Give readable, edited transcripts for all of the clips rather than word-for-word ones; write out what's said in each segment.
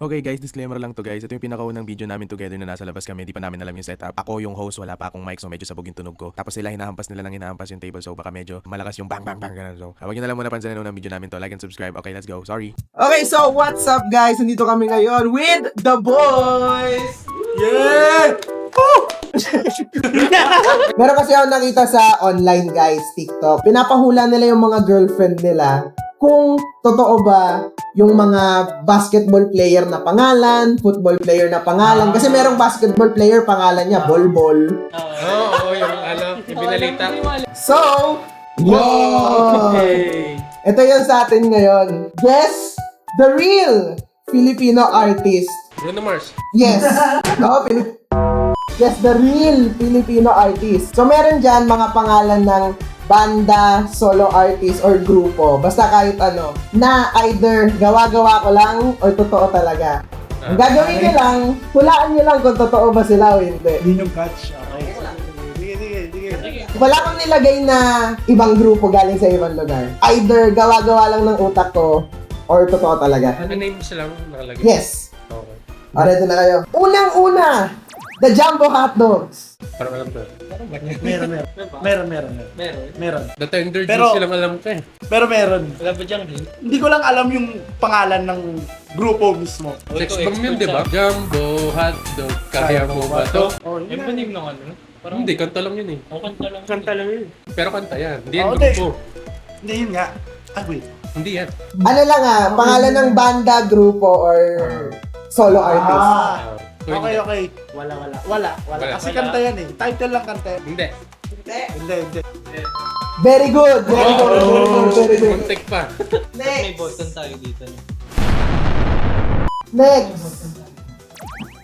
Okay guys, disclaimer lang to guys. Ito yung pinakaunang video namin together na nasa labas kami. Hindi pa namin alam yung setup. Ako yung host, wala pa akong mic, so medyo sabog yung tunog ko. Tapos sila hinahampas nila lang hinahampas yung table, so baka medyo malakas yung bang bang bang ganun. So, huwag nyo na lang muna pansinin ng video namin to. Like and subscribe. Okay, let's go. Sorry. Okay, so what's up guys? Nandito kami ngayon with the boys! Yeah! Meron kasi ako nakita sa online guys, TikTok. Pinapahula nila yung mga girlfriend nila kung totoo ba yung mga basketball player na pangalan, football player na pangalan. Kasi merong basketball player pangalan niya, Bol. Oo, yung ibinalita. So, yay! Ito yun sa atin ngayon. Guess the real Filipino artist. Bruno Mars. Yes. Yes, the real Filipino artist. So, meron dyan mga pangalan ng banda, solo artist, or grupo. Basta kahit ano, na either gawa-gawa ko lang or totoo talaga. Ang gagawin nyo lang, hulaan nyo lang kung totoo ba sila o hindi. Yun yung catch. Okay. Sige. Wala akong nilagay na ibang grupo galing sa ibang lugar. Either gawa-gawa lang ng utak ko or totoo talaga. Ano name sila nakalagay? Yes. Okay. Ready na kayo. Unang-una, the Jumbo Hotdogs. Parang alam ko. Meron. The Tender Pero- Juice silang alam ko eh. Pero meron. Wala ba dyan din? Hindi ko lang alam yung pangalan ng grupo mismo. Sex bomb yun, di ba? Jumbo, hotdog, kaya mo ba to? Oh, Yung ba name ng ano? Parang Hindi, kanta lang yun eh. O, kanta lang. Kanta lang yun. Pero kanta yan. Hindi yan Oh, hindi. grupo. Hindi, yun nga. Ah, wait. Hindi yan. Ano lang pangalan ng banda, grupo, or solo artist. So, Okay, hindi. okay. Wala. Wala. Kasi kanta yan eh. Title lang kanta yan. Hindi. Hindi. Very good. Very good. Contact pa. May button tayo dito. Next.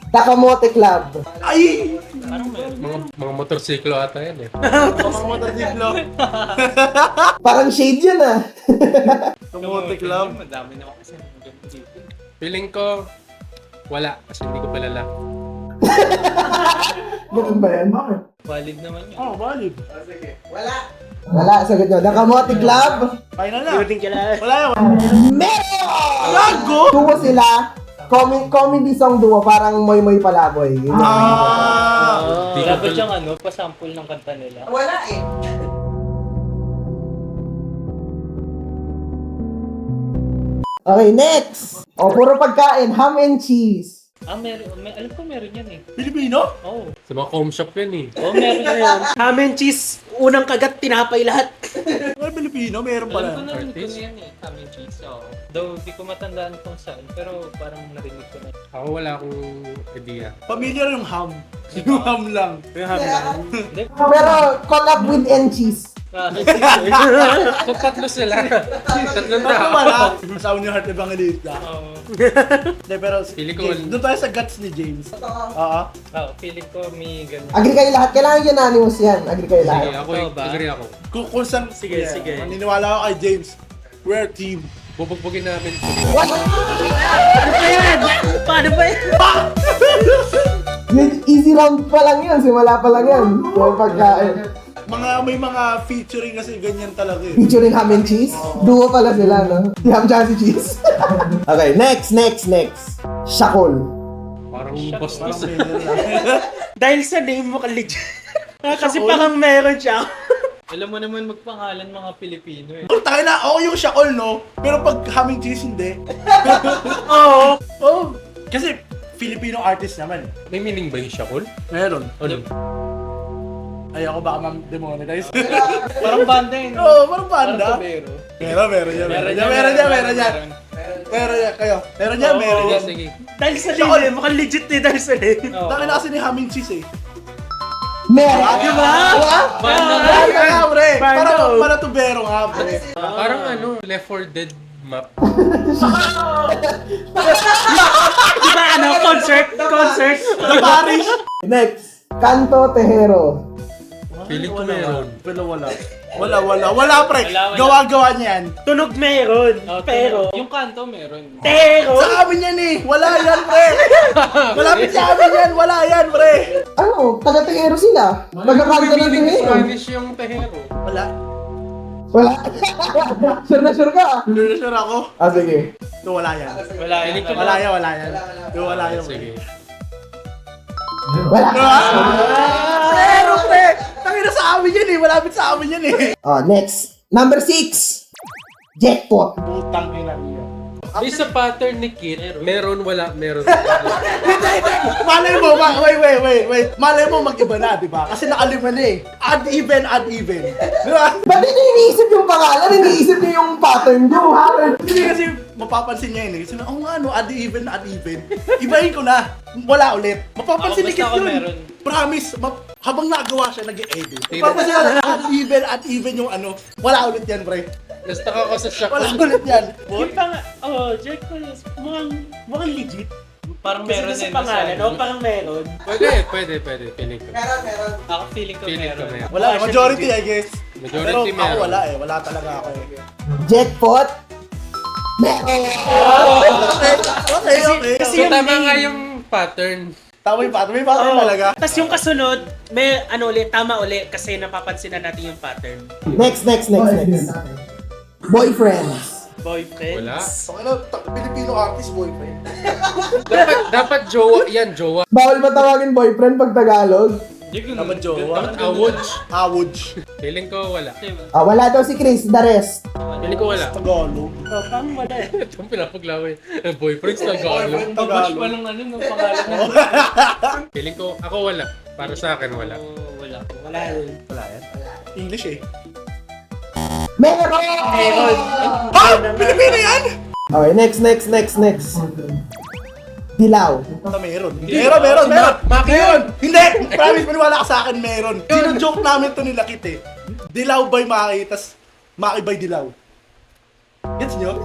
Takamote Club. Ay! Parang meron. Mga motorsiklo ata yan eh. Mga motorsiklo. Parang shade yun Kamote Club. Madami naman kasi mga ganito dito. Feeling ko, wala. Kasi hindi ko palala. Ganun ba yan? Valid naman yun. Oh, valid. Wala, sagot nyo. Takamote Club. Final na. Wala yun. Meron! Gago! Duo sila. Comedy song duo. Parang Moy Moy Palaboy. Yun yung Di ko Wala ba pala- diyang ano, pasample ng kanta nila? Wala eh. Okay, next. O, puro pagkain. Ham and cheese. Alam ko meron yan eh. Pilipino? Oo. Sa mga home shop yan eh. Oo, meron yan. Ham and cheese, unang kagat, tinapay lahat. Ay, Pilipino? Meron Alam ko pala. narinig ko Artist? na yan eh. Ham and cheese. Oo. Though, di ko matandaan kung saan. Pero parang narinig ko na. Ako wala akong idea. Familiar yung ham. Yung ham lang. Hindi. Pero collab with and cheese. So, tatlo sila. Tatlong Ano tao. pala? Masaw niyo Heart Evangelista. Oo. Hindi, pero Pili ko- James, doon tayo sa guts ni James. Oo. Oo, feeling ko may ganun. Agree kayo lahat. Kailangan unanimous yan. Agree kayo Sige, lahat. ako Ikaw ba? agree ako. Kung saan, Sige, sige. Maniniwala ako kay James. We're team. Bubugbugin namin. Paano ba yan? Yun, easy round pa lang yan. Simula pa lang yan. Puro pagkain. May mga featuring kasi ganyan talaga eh. Featuring ham and cheese. Duo pala sila, no? Si ham tsaka si cheese. Okay, next. Shakol. Parang boss Parang boss. meron lang. Dahil sa name mo ka legit. Kasi parang meron siya. Alam mo naman magpangalan mga Pilipino eh. Oh, tayo na, ako yung Shakol, no? Pero pag haming cheese, hindi. Oo. Oh, kasi Filipino artist naman. May meaning ba yung Shakul? Meron. Ano? Ayoko baka ma-demonetize. Parang banda yun. Oo, parang banda. Pero. Meron yan. Meron yan. Sige, sige. Dahil sa name, mukhang legit eh dahil sa name. Dami na kasi ni haming cheese eh. Meron. Diba? Banda nga. Banda nga, pre. Banda. Para tubero nga, pre. Parang ano, Left 4 Dead map. Diba ano, concert? The Parish. Next. Canto Tejero. Feeling ko meron. Pero wala, pre. Wala. Gawa-gawa niya yan. Tunog meron, Oh, pero... Yung kanto meron. Pero... Sa amin yan eh. Wala yan, pre. Malapit sa amin yan. Wala yan, pre. Ano? Taga Tejero sila. Magkakanta ng Feeling Tejero. Spanish yung Tejero. Wala. Wala. Sure na sure ka. Sure na sure ako. Ah, sige. Ito wala yan. Wala yan. Wala yan, wala yan. Ito wala yan. Sige. Wala. Pero pre, tangina sa amin yan eh. Malapit sa amin yan eh. Oh, next. Number 6. Jackpot. Putang ina niya. Based sa pattern ni Kit, meron, wala, meron. Malay mo, wait. Malay mo mag-iba na, di ba? Kasi nakalima na eh. Odd even. Di ba? Ba't hindi iniisip yung pangalan? Iniisip niyo yung pattern niyo. Hindi kasi mapapansin niya yun eh. Kasi oh nga no, odd even. Ibahin ko na. Wala ulit. Mapapansin Ako, ni Kit basta ako yun. meron. Promise, habang nagawa siya, nag-edit. Mapapansin niya, odd even yung ano. Wala ulit yan, pre. Basta ako sa shock. Wala ulit yan. Yung Jack ko, mukhang legit. Parang Kasi meron sa din. pangalan, parang meron. Pwede. Feeling ko. Ako feeling ko Feeling ko meron. meron. Wala, majority I guess. Pero Majority ako meron. wala eh. Wala talaga ako eh. Jackpot. Meron. Okay. Kasi So yung tama name. nga yung pattern. Tama yung pattern. May pattern Oo. talaga. Tapos yung kasunod, may tama ulit kasi napapansin na natin yung pattern. Next. Boyfriends. Boyfriend. Wala. Okay na, Filipino artist boyfriend. Dapat jowa, yan, jowa. Bawal ba tawagin boyfriend pag Tagalog? Dapat jowa. Awodge. Feeling ko wala. Ah, wala daw si Chris. The rest. Feeling ko wala. Tagalog. Parang wala eh. Itong pinapaglaway. Boyfriends na galo. Babash pa lang ano, ng pangalan na. Feeling ko, ako wala. Para sa akin, wala. Wala. Wala yun. Wala yan. English eh. Meron! Ah! Pilipino yan! Okay, next. Dilaw. Meron. Maki yun! Hindi! Promise, maniwala ka sa akin, meron. Sino-joke namin to nila Kit eh. Dilaw by Maki, tas Maki by Dilaw. Gets nyo?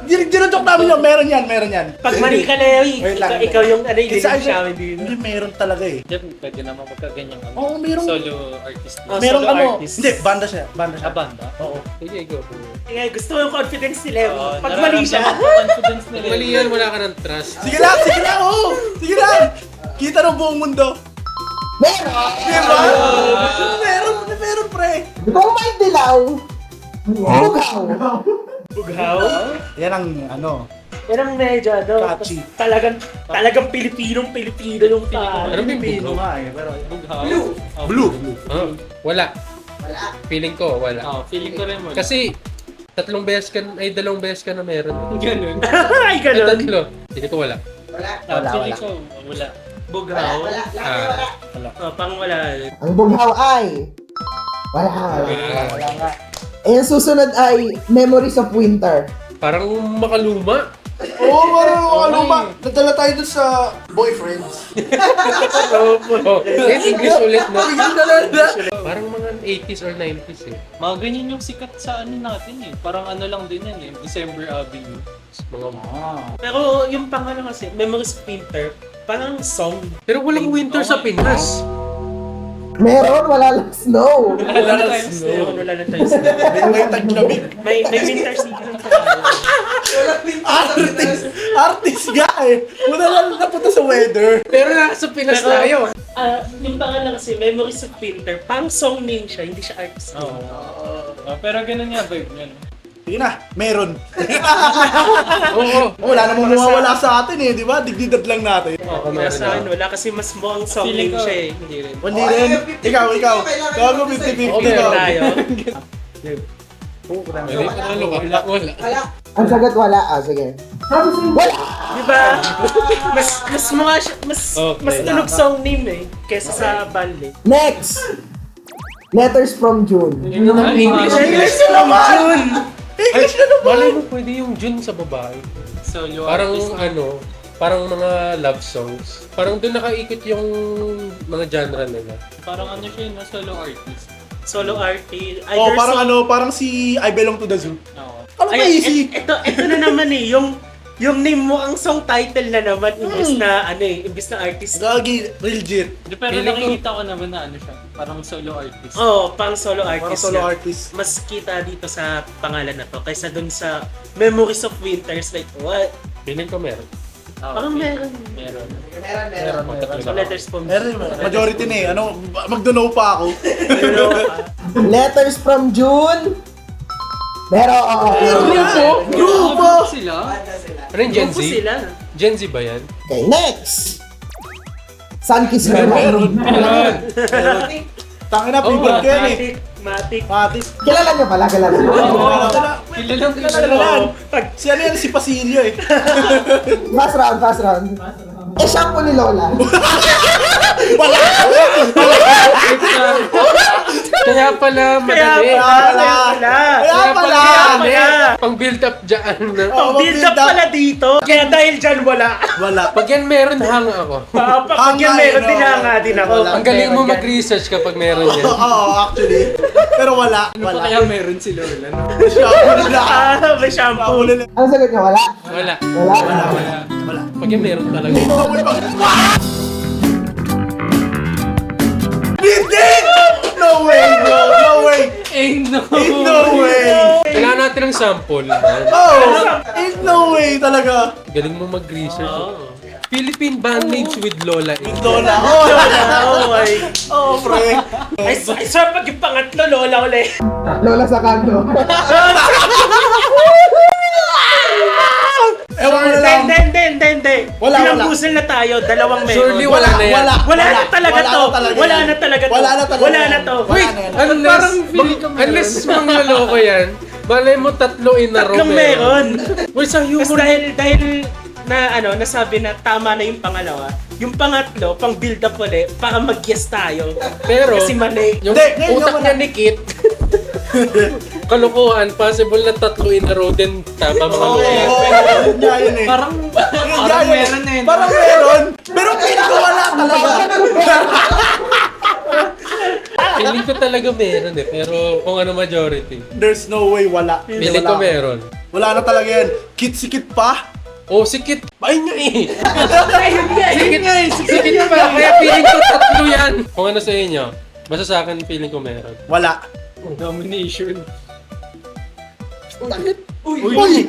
Dino-joke namin yun, meron yan. Pag mali ka, Larry, Wait lang. ikaw yung Kasi ilinig sa amin dito. Hindi, meron talaga eh. Diyan, pwede naman magkaganyan kami. Oo, meron. Solo artist. Oh, Meron solo ano, artist. hindi, banda siya. Ah, banda? Oo. Sige, go. Eh, gusto ko yung confidence ni Larry. Oo, Pag mali siya, nararamdaman ko confidence nila. Pag mali yan, wala ka ng trust. Sige lang, oo! Sige lang! Kita ng buong mundo. Meron! Diba? Meron pre. Kung may dilaw, bugaw. bughaw. Yan ang ano. Yan ang medyo, Catchy. talagang Pilipino yung Ano yung Pilipino bulo? nga eh. Pero, Blue. Wala. Feeling ko, wala. Feeling ko rin wala. Kasi, 2 beses ka na meron. Ganun. Ay, ganun. Tatlo. Feeling ko wala. Feeling ko wala. Bughaw. Pang wala. Ang bughaw ay wala. Eh, yung susunod ay Memories of Winter. Parang makaluma. oo, ano ba? Nadala tayo dun sa boyfriends. Oh, English ulit na. Parang mga 80s or 90s eh. Mga ganyan yung sikat sa ano natin eh. Parang ano lang din yan eh. December Avenue. Mga Pero yung pangalan kasi, Memories of Winter, parang song. Pero walang winter sa Pinas. Meron, wala lang snow. Wala na tayo sa May taglamig. May winter season pa. Artist nga eh. Muna lang napunta sa weather. Pero nasa Pinas Pero, tayo. Yung pangalan kasi, Memories of Winter, pang song name siya, hindi siya artist name. Pero ganun nga vibe niya. No? Sige na, meron. Oo. Wala namang mawawala sa atin eh, di ba? Digdidad lang natin. Ako Para meron sa akin, wala kasi mas mukhang song Feeling name ko, siya eh. hindi rin. Hindi rin. Ikaw. Gago 50-50 Okay, ka. tayo. Hindi pa nalo ka. Wala. Ang sagot wala. Ah, sige. Wala! Diba? Mas mga mas Okay. tunog song name eh, kesa sa band eh. Next! Letters from June. English. English na naman! English na naman! Malay mo pwede yung June sa babae. Solo Parang artist. parang mga love songs. Parang doon nakaikot yung mga genre nila. Parang ano siya yun, solo artist. Solo artist. Oh, parang si I Belong to the Zoo. Oo. Ano ba easy? Ito na naman eh, yung name mo ang song title na naman imbis na imbis na artist. Gagi, legit. Pero Feeling ko- nakikita ko naman na ano siya, parang solo artist. Oh, pang solo Parang artist. solo yan. artist. Mas kita dito sa pangalan na to kaysa dun sa Memories of Winters like what? Feeling ko meron. Parang meron. Meron. So, letters from Meron, majority na eh. Ano, magduno pa ako. Letters from June. Meron. Grupo! Sila? Ano yung Gen Z? Grupo sila. Gen Z ba yan? Okay, next. Sunkiss Meron. Meron. Tangina, favorite ko yan eh. Matik. Matis. Kilala nyo pala, kilala nyo. Kilala. Si ano yan, si Pasilio eh. Fast round. Eh, shampoo ni Lola. Kaya pala madali. Kaya pala. Pang build up dyan. Pang build up pala dito. Kaya dahil dyan wala. Wala. Pag yan meron, hang ako. Pag yan meron, dinanga din ako. Ang galing mo mag-research kapag meron yan. Oo, actually. Pero wala. Wala. Kaya meron si Lola, no? Shampoo nila. May shampoo. Shampoo nila. Ano sagot nyo? Wala? Wala. Wala? Wala. Pag yan meron talaga. Hindi! No way, bro! No way! Ain't no. Ain't no way! Kailangan natin ng sample, man. Oh! Ain't no way talaga! Galing mo mag-research. Philippine band names with Lola. Lola. Oh my. Oh, pre. Ay, sir, pag yung pangatlo, Lola ulit. Lola sa kanto. Ewan mo na lang. Hindi. Wala. Pinambusan na tayo, dalawang meron. Surely wala na yan. Wala na talaga to. Wala na talaga to. Wala na talaga. Wala na to. Wait, unless mangloloko yan, malay mo tatlo in a row Tatlong meron. Wait, sa Tapos humor dahil na nasabi na tama na yung pangalawa, yung pangatlo, pang build up ulit, para mag-yes tayo. Pero, Kasi mali. yung Hindi, utak wala. niya ni Kit, kalokohan, possible na tatlo in a row din tama mga Oo, Lola. yun nga yun eh. Parang meron eh. Parang meron. Pero feel ko wala talaga. Feeling ko talaga meron eh, pero kung ano majority. There's no way wala. Feeling ko meron. Wala na talaga yan. Kit si Kit pa. Oh, si Kit. Ayun nga eh. Ayun nga, Si Kit pa. Kaya feeling ko tatlo yan. Kung ano sa inyo, basta sa akin feeling ko meron. Wala. Domination. Uy! Meron.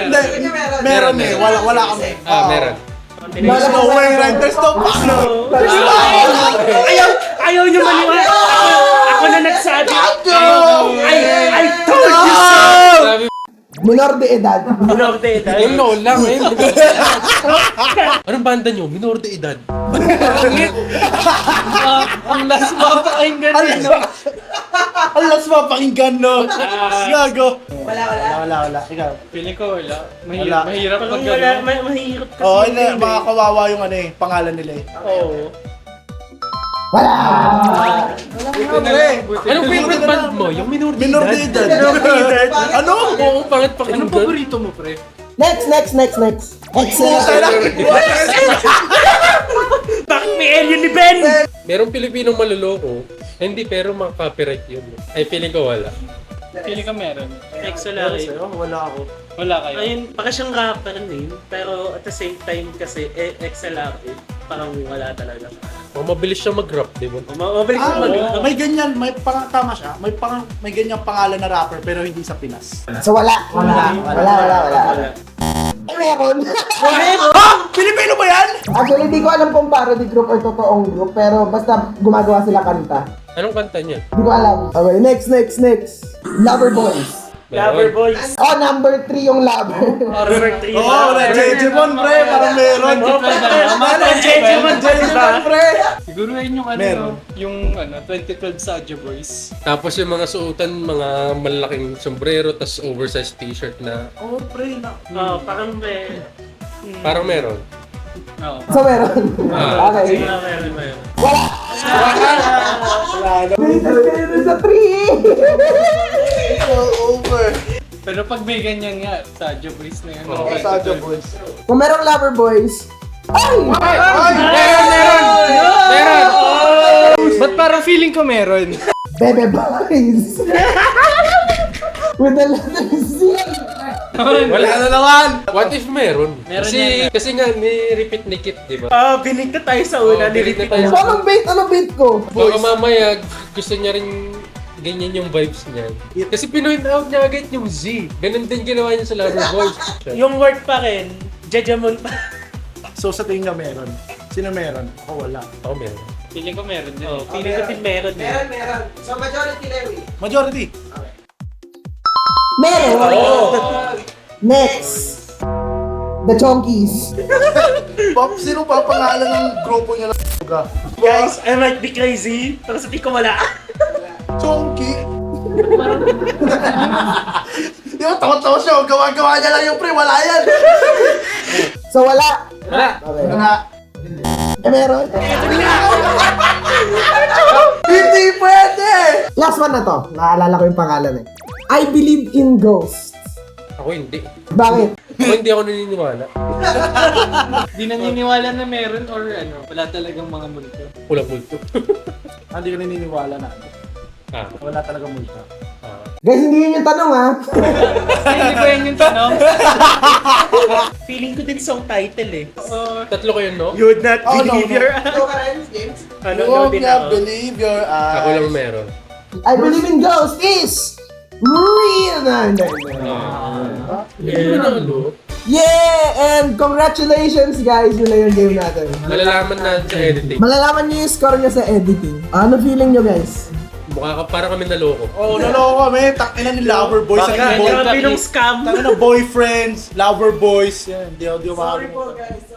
Hindi, meron eh. Wala kami. Meron. There's no way, right? There's no Ayaw nyo maniwala. Ako na nagsabi. I told you so. Sabi, Minor de edad. Minor de edad. yung Lola ngayon. Anong banda nyo? Minor de edad. Ang last mapakinggan Alas no? Alas mapakinggan, no? Gago. Wala. Ikaw. Feeling ko wala. Wala. Mahirap Parang mag wala, mahirap kasi. Oo, hindi. Mga kawawa yung ano eh, pangalan nila eh. Oo. Wala! Anong favorite band mo? Yung Minor de Minor edad? de edad. Ano? Oo, pangit pakinggan. Anong paborito mo, pre? Next. Excellent. Bakit may alien ni Ben? Merong Pilipinong maluloko. Hindi, pero mga copyright yun. Ay, feeling ko wala. Feeling ko meron. Exolari. Wala ako. Wala kayo. Ayun, baka siyang rapper name, pero at the same time kasi XLR, parang wala talaga. Oh, mabilis siya mag-rap, di ba? Mabilis yung mag- May ganyan, tama siya. May ganyang pangalan na rapper pero hindi sa Pinas. So wala. Eh, meron. Ha? Pilipino ba yan? Actually, di ko alam kung parody group or totoong group, pero basta gumagawa sila kanta. Anong kanta niya? Di ko alam. Okay, next. Lover Boys. Lover Boys. Oh, number 3 yung Lover. Number 3. Oo, na Jejemon, pre. Parang meron. Jejemon, pre. Siguro yun yung Meron. yung 2012 Saja Boys. Tapos yung mga suotan, mga malaking sombrero, tas oversized t-shirt na Oo, pre. Parang may... parang meron. Oo. So meron. Okay. Meron. Wala. Meron sa 3. Over. Pero pag may ganyan nga, Saja Boys na yun. Oo, Saja Boys. Kung merong Lover Boys, Meron! Ba't parang feeling ko meron? Bebe Boys. With the letter Z. Wala na naman! What if meron? Meron Kasi nga, ni-repeat ni Kit, di ba? Binig na tayo sa una, Oo, binig na nilipit tayo. So, anong bait ko? Baka mamaya, gusto niya rin ganyan yung vibes niya. Kasi pinoint out niya agad yung Z. Ganun din ginawa niya sa Lover Boys. Yung word pa rin, Jajamon pa. So sa tingin nga meron. Sino meron? Ako wala. Ako meron. Feeling ko meron din. Oh, feeling ko din meron eh. Meron. So, majority Lewi. Majority. Meron. Next. The Chonkies. Sino pa pangalan ng grupo niya lang? Guys, I might be crazy, pero sa tingin ko wala. Chonky. Di ba, tawa-tawa siya. Gawa-gawa niya lang yung pre. Wala yan. So, wala. Wala. Okay. Wala. Meron. Hindi pwede! Last one na to. Naalala ko yung pangalan eh. I believe in ghosts. Ako hindi. Bakit? Ako hindi ako naniniwala. Di naniniwala na meron or ano, wala talagang mga multo. Kulang multo. Hindi ka naniniwala na. Wala talaga multa. Guys, hindi yun yung tanong ha. Hindi ba yan yung tanong? Feeling ko din song title eh. Tatlo kayo, no? You would not Oh, no, believe no. your... James? Ano, You no won't din not ako. believe your eyes. Ako lang meron. I believe in ghosts is real na. Hindi. Hindi mo na ano. Yeah! And congratulations guys! Yun na yung game natin. Malalaman natin sa editing. Malalaman niyo yung score niyo sa editing. Ano feeling niyo guys? Mukha ka para kami naloko. Oh, naloko kami. Takina ni lover boys. Grabe nung scam. Takina boyfriends, lover boys. Yan, di ako Sorry po guys.